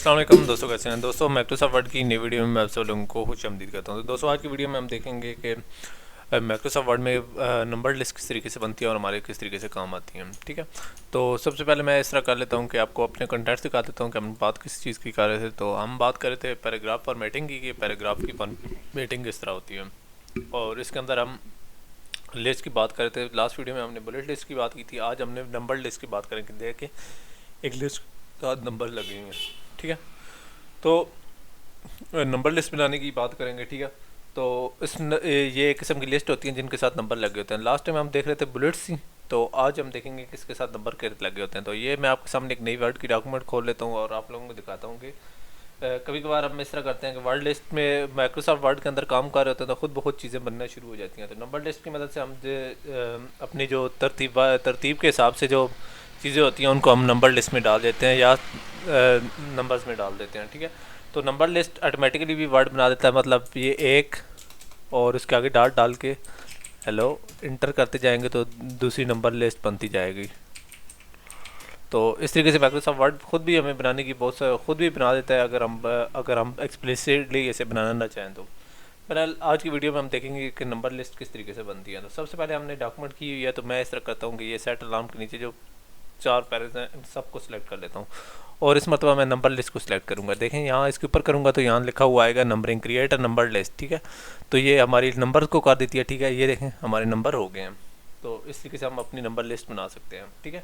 अस्सलाम वालेकुम दोस्तों, कैसे हैं दोस्तों। माइक्रोसॉफ्ट वर्ड की नई वीडियो में मैं आप सब लोगों को खुश आमदीद करता हूं। तो दोस्तों, आज की वीडियो में हम देखेंगे कि माइक्रोसॉफ्ट वर्ड में नंबर लिस्ट किस तरीके से बनती है और हमारे किस तरीके से काम आती हैं। ठीक है, तो सबसे पहले मैं इस तरह कर लेता हूं कि आपको अपने कंटेंट्स दिखा देता हूं कि हम बात किस चीज़ की कर रहे थे। तो हम बात कर रहे थे पैराग्राफ फॉर्मेटिंग की कि पैराग्राफ की फॉर्मेटिंग किस तरह होती है, और इसके अंदर हम लिस्ट की बात कर रहे थे। लास्ट वीडियो में हमने बुलेट लिस्ट की बात की थी, आज हमने नंबर लिस्ट की बात करेंगे। देख के एक लिस्ट का नंबर लगे हैं, ठीक है। तो नंबर लिस्ट बनाने की बात करेंगे, ठीक है। तो ये एक किस्म की लिस्ट होती है जिनके साथ नंबर लगे होते हैं। लास्ट टाइम हम देख रहे थे बुलेट्स ही, तो आज हम देखेंगे किसके साथ नंबर के लगे होते हैं। तो ये मैं आपके सामने एक नई वर्ड की डॉक्यूमेंट खोल लेता हूँ और आप लोगों को दिखाता हूँ कि कभी कभार हम इस तरह करते हैं कि वर्ड लिस्ट में माइक्रोसॉफ्ट वर्ड के अंदर काम कर रहे होते हैं तो खुद बहुत चीज़ें बनना शुरू हो जाती हैं। तो नंबर लिस्ट की मदद से हम अपनी जो तरतीब के हिसाब से जो चीज़ें होती हैं उनको हम नंबर लिस्ट में डाल देते हैं या नंबर्स में डाल देते हैं, ठीक है। तो नंबर लिस्ट ऑटोमेटिकली भी वर्ड बना देता है, मतलब ये एक और उसके आगे डॉट डाल के हेलो इंटर करते जाएंगे तो दूसरी नंबर लिस्ट बनती जाएगी। तो इस तरीके से माइक्रोसॉफ्ट वर्ड खुद भी हमें बनाने की खुद भी बना देता है अगर हम एक्सप्लिसिटली इसे बनाना ना चाहें तो। बहरहाल आज की वीडियो में हम देखेंगे कि नंबर लिस्ट किस तरीके से बनती है। तो सबसे पहले हमने डॉक्यूमेंट की हुई है, तो मैं इस तरह करता हूँ कि ये सेट अलार्म के नीचे जो 4 पैरेज हैं इन सबको सिलेक्ट कर लेता हूँ और इस मरतबा मैं नंबर लिस्ट को सिलेक्ट करूँगा। देखें यहाँ इसके ऊपर करूँगा तो यहाँ लिखा हुआ आएगा numbering, create a number list, ठीक है। तो ये हमारी नंबर को कर देती है, ठीक है। ये देखें हमारे नंबर हो गए हैं। तो इस तरीके से हम अपनी नंबर लिस्ट बना सकते हैं, ठीक है।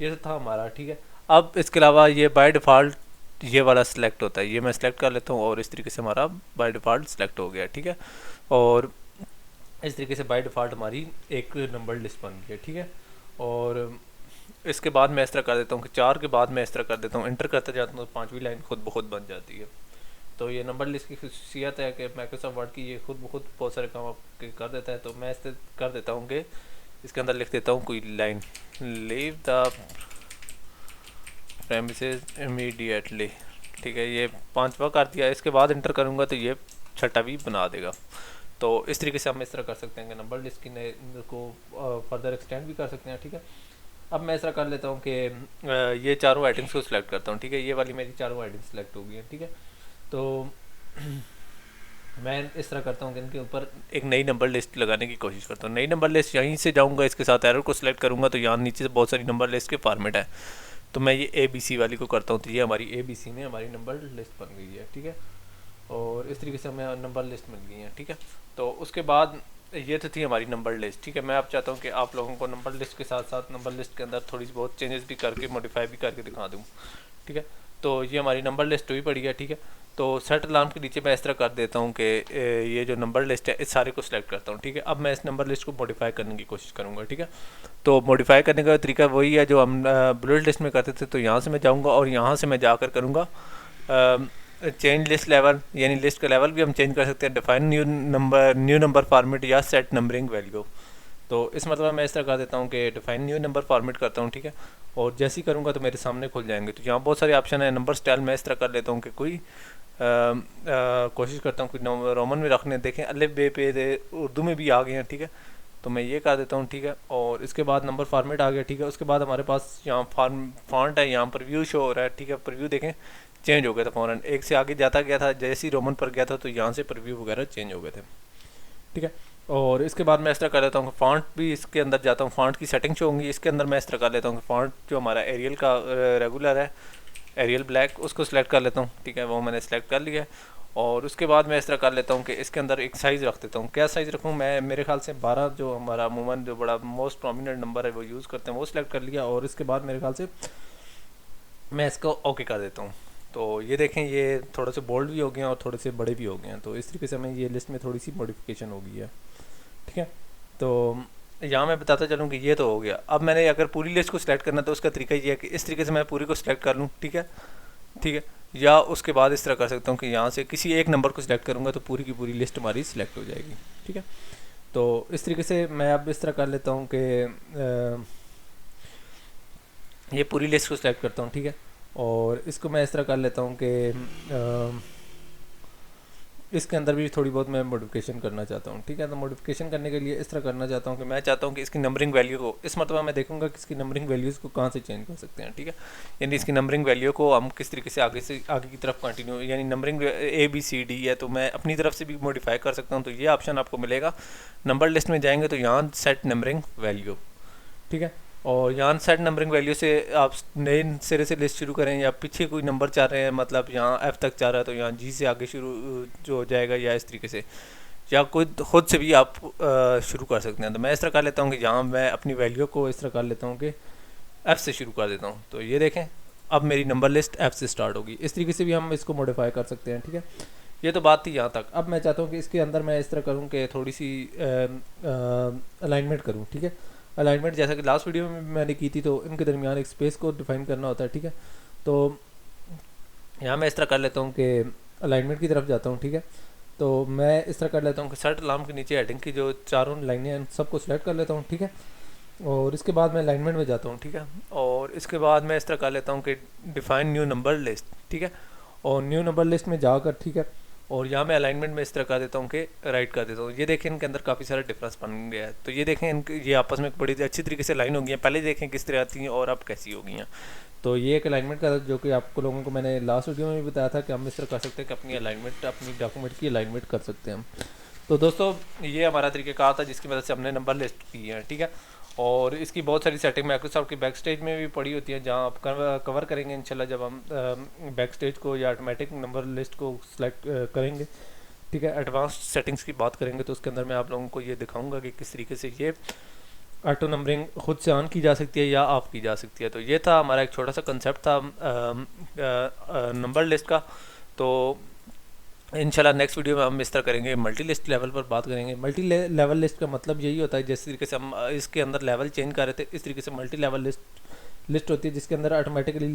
ये तो था हमारा, ठीक है। अब इसके अलावा ये बाय डिफ़ॉल्ट ये वाला सिलेक्ट होता है, ये मैं सिलेक्ट कर लेता हूँ और इस तरीके से हमारा बाय डिफ़ॉल्ट सिलेक्ट हो गया, ठीक है। और इस तरीके से बाय डिफ़ॉल्ट हमारी एक नंबर लिस्ट बन गई है, ठीक है। और इसके बाद मैं इस तरह कर देता हूँ कि 4 के बाद मैं इस तरह कर देता हूँ, इंटर करते जाता हूँ तो 5वीं लाइन खुद ब खुद बन जाती है। तो ये नंबर लिस्ट की खसूसियत है कि माइक्रोसॉफ्ट वर्ड की ये खुद ब खुद बहुत सारे काम आपके कर देता है। तो मैं इस कर देता हूँ कि इसके अंदर लिख देता हूँ कोई line, leave the premises immediately, ठीक है। ये 5वां कर दिया, इसके बाद इंटर करूँगा तो ये 6वां बना देगा। तो इस तरीके से हम इस तरह कर सकते हैं कि नंबर लिस्ट की को फर्दर एक्सटेंड भी कर सकते हैं, ठीक है। अब मैं ऐसा कर लेता हूँ कि ये चारों आइटम्स को सिलेक्ट करता हूँ, ठीक है। ये वाली मेरी चारों आइटम्स सिलेक्ट हो गई हैं, ठीक है। तो मैं इस तरह करता हूँ कि इनके ऊपर एक नई नंबर लिस्ट लगाने की कोशिश करता हूँ। नई नंबर लिस्ट यहीं से जाऊँगा, इसके साथ एरर को सिलेक्ट करूँगा तो यहाँ नीचे से बहुत सारी नंबर लिस्ट के फॉर्मेट है। तो मैं ये ABC वाली को करता हूँ, तो ये हमारी ABC में हमारी नंबर लिस्ट बन गई है, ठीक है। और इस तरीके से हमें नंबर लिस्ट मिल गई है, ठीक है। तो उसके बाद ये तो थी हमारी नंबर लिस्ट, ठीक है। मैं अब चाहता हूँ कि आप लोगों को नंबर लिस्ट के साथ साथ नंबर लिस्ट के अंदर थोड़ी बहुत चेंजेस भी करके मॉडिफाई भी करके दिखा दूँ, ठीक है। तो ये हमारी नंबर लिस्ट हुई पड़ी है, ठीक है। तो सेट अलार्म के नीचे मैं इस तरह कर देता हूँ कि ये जो नंबर लिस्ट है इस सारे को सिलेक्ट करता हूँ, ठीक है। अब मैं इस नंबर लिस्ट को मॉडिफाई करने की कोशिश करूँगा, ठीक है। तो मॉडिफाई करने का तरीका वही है जो हम बुलेट लिस्ट में करते थे। तो यहाँ से मैं जाऊँगा और यहाँ से मैं जाकर करूँगा चेंज लिस्ट लेवल, यानी लिस्ट का लेवल भी हम चेंज कर सकते हैं, डिफाइन न्यू नंबर फॉर्मेट या सेट नंबरिंग वैल्यू। तो इस मतलब मैं इस तरह कर देता हूँ कि डिफाइन न्यू नंबर फॉर्मेट करता हूँ, ठीक है। और जैसे ही करूँगा तो मेरे सामने खुल जाएंगे। तो यहाँ बहुत सारे ऑप्शन है। नंबर स्टाइल मैं इस तरह कर लेता हूँ कि कोई कोशिश करता हूँ कोई रोमन में रखने। देखें अलिफ बे पे उर्दू में भी आ गए हैं, ठीक है। तो मैं ये कर देता हूँ, ठीक है। और इसके बाद नंबर फॉर्मेट आ गया, ठीक है। उसके बाद हमारे पास यहाँ फॉन्ट है, यहाँ प्रीव्यू शो हो रहा है, ठीक है। प्रीव्यू देखें चेंज हो गया था फ़ौरन, एक से आगे जाता गया था, जैसे ही रोमन पर गया था तो यहाँ से प्रीव्यू वगैरह चेंज हो गए थे, ठीक है। और इसके बाद मैं इस तरह कर लेता हूँ कि फ़ॉन्ट भी इसके अंदर जाता हूँ, फ़ॉन्ट की सेटिंग्स होंगी इसके अंदर। मैं इस तरह कर लेता हूँ कि फ़ॉन्ट जो हमारा एरियल का रेगुलर है, एरियल ब्लैक, उसको सिलेक्ट कर लेता हूँ, ठीक है। वो मैंने सेलेक्ट कर लिया है। और उसके बाद मैं इस तरह कर लेता हूँ कि इसके अंदर एक साइज़ रख देता हूँ। क्या साइज़ रखूँ मैं, मेरे ख्याल से 12 जो हमारा अमूमन जो बड़ा मोस्ट प्रोमिनेंट नंबर है वो यूज़ करते हैं, वो सिलेक्ट कर लिया। और इसके बाद मेरे ख्याल से मैं इसको ओके कर देता हूँ। तो ये देखें ये थोड़े से बोल्ड भी हो गए हैं और थोड़े से बड़े भी हो गए हैं। तो इस तरीके से हमें ये लिस्ट में थोड़ी सी मॉडिफिकेशन हो गई है, ठीक है। तो यहाँ मैं बताता चलूँ कि ये तो हो गया। अब मैंने अगर पूरी लिस्ट को सिलेक्ट करना तो उसका तरीका ये है कि इस तरीके से मैं पूरी को सिलेक्ट कर लूँ, ठीक है, ठीक है। या उसके बाद इस तरह कर सकता हूँ कि यहाँ से किसी एक नंबर को सिलेक्ट करूँगा तो पूरी की पूरी लिस्ट हमारी सिलेक्ट हो जाएगी, ठीक है। तो इस तरीके से मैं अब इस तरह कर लेता हूँ कि ये पूरी लिस्ट को सिलेक्ट करता हूँ, ठीक है। और इसको मैं इस तरह कर लेता हूँ कि इसके अंदर भी थोड़ी बहुत मैं मॉडिफिकेशन करना चाहता हूँ, ठीक है। तो मॉडिफिकेशन करने के लिए इस तरह करना चाहता हूँ कि मैं चाहता हूँ कि इसकी नंबरिंग वैल्यू को इस मरतबा मैं देखूँगा कि इसकी नंबरिंग वैल्यूज़ को कहाँ से चेंज कर सकते हैं, ठीक है। यानी इसकी नंबरिंग वैल्यू को हम किस तरीके से आगे की तरफ कंटिन्यू, यानी नंबरिंग ABCD है तो मैं अपनी तरफ से भी मॉडिफाई कर सकता हूँ। तो ये ऑप्शन आपको मिलेगा, नंबर लिस्ट में जाएंगे तो यहाँ सेट नंबरिंग वैल्यू, ठीक है। और यहाँ सेट नंबरिंग वैल्यू से आप नए सिरे से लिस्ट शुरू करें या पीछे कोई नंबर चाह रहे हैं, मतलब यहाँ F तक चाह रहा है तो यहाँ G से आगे शुरू जो हो जाएगा, या इस तरीके से, या कोई खुद से भी आप शुरू कर सकते हैं। तो मैं इस तरह कर लेता हूँ कि यहाँ मैं अपनी वैल्यू को इस तरह कर लेता हूँ कि F से शुरू कर देता हूँ। तो ये देखें अब मेरी नंबर लिस्ट F से स्टार्ट होगी। इस तरीके से भी हम इसको मॉडिफाई कर सकते हैं, ठीक है। ये तो बात थी यहाँ तक। अब मैं चाहता हूँ कि इसके अंदर मैं इस तरह करूँ कि थोड़ी सी अलाइनमेंट करूँ, ठीक है। अलाइनमेंट जैसा कि लास्ट वीडियो में मैंने की थी, तो इनके दरमियान एक स्पेस को डिफाइन करना होता है, ठीक है। तो यहाँ मैं इस तरह कर लेता हूँ कि अलाइनमेंट की तरफ जाता हूँ, ठीक है। तो मैं इस तरह कर लेता हूँ कि सेट अलार्म के नीचे हेडिंग की जो चारों लाइनें हैं सबको सिलेक्ट कर लेता हूँ, ठीक है। और इसके बाद मैं अलाइनमेंट में जाता हूँ, ठीक है। और इसके बाद मैं इस तरह कर लेता हूँ कि डिफाइन न्यू नंबर लिस्ट, ठीक है। और न्यू नंबर लिस्ट में जाकर, ठीक है, और यहाँ मैं अलाइनमेंट में इस तरह कर देता हूँ कि राइट कर देता हूँ। ये देखें इनके अंदर काफ़ी सारा डिफरेंस बन गया है। तो ये देखें इनके ये आपस में बड़ी अच्छी तरीके से लाइन हो गई है। पहले देखें किस तरह आती हैं और अब कैसी हो गई हैं। तो ये एक अलाइनमेंट का जो कि आपको लोगों को मैंने लास्ट वीडियो में भी बताया था कि हम इस तरह कर सकते हैं कि अपनी अलाइनमेंट, अपनी डॉक्यूमेंट की अलाइनमेंट कर सकते हैं हम। तो दोस्तों ये हमारा तरीक़ाकार था जिसकी मदद से हमने नंबर लिस्ट की है, ठीक है। और इसकी बहुत सारी सेटिंग माइक्रोसॉफ्ट की बैक स्टेज में भी पड़ी होती है, जहाँ आप कवर करेंगे इंशाल्लाह जब हम बैक स्टेज को या ऑटोमेटिक नंबर लिस्ट को सिलेक्ट करेंगे, ठीक है। एडवांस्ड सेटिंग्स की बात करेंगे तो उसके अंदर मैं आप लोगों को ये दिखाऊंगा कि किस तरीके से ये ऑटो नंबरिंग खुद से ऑन की जा सकती है या ऑफ की जा सकती है। तो ये था हमारा एक छोटा सा कंसेप्ट था नंबर लिस्ट का। तो इंशाल्लाह नेक्स्ट वीडियो में हम इस तरह करेंगे, मल्टी लिस्ट लेवल पर बात करेंगे। मल्टी लेवल लिस्ट का मतलब यही होता है जिस तरीके से हम इसके अंदर लेवल चेंज कर रहे थे, इस तरीके से मल्टी लेवल लिस्ट होती है जिसके अंदर ऑटोमेटिकली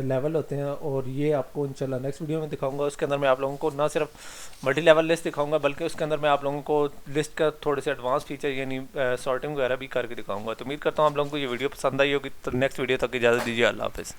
लेवल होते हैं। और ये आपको इंशाल्लाह नेक्स्ट वीडियो में दिखाऊंगा। उसके अंदर मैं आप लोगों को ना सिर्फ मल्टी लेवल लिस्ट दिखाऊंगा बल्कि उसके अंदर मैं आप लोगों को लिस्ट का थोड़े से एडवांस फीचर यानी सॉर्टिंग वगैरह भी करके दिखाऊंगा। तो उम्मीद करता हूँ आप लोगों को ये वीडियो पसंद आई होगी। तो नेक्स्ट वीडियो तक इजाज़त दीजिए, अल्लाह हाफ़िज़।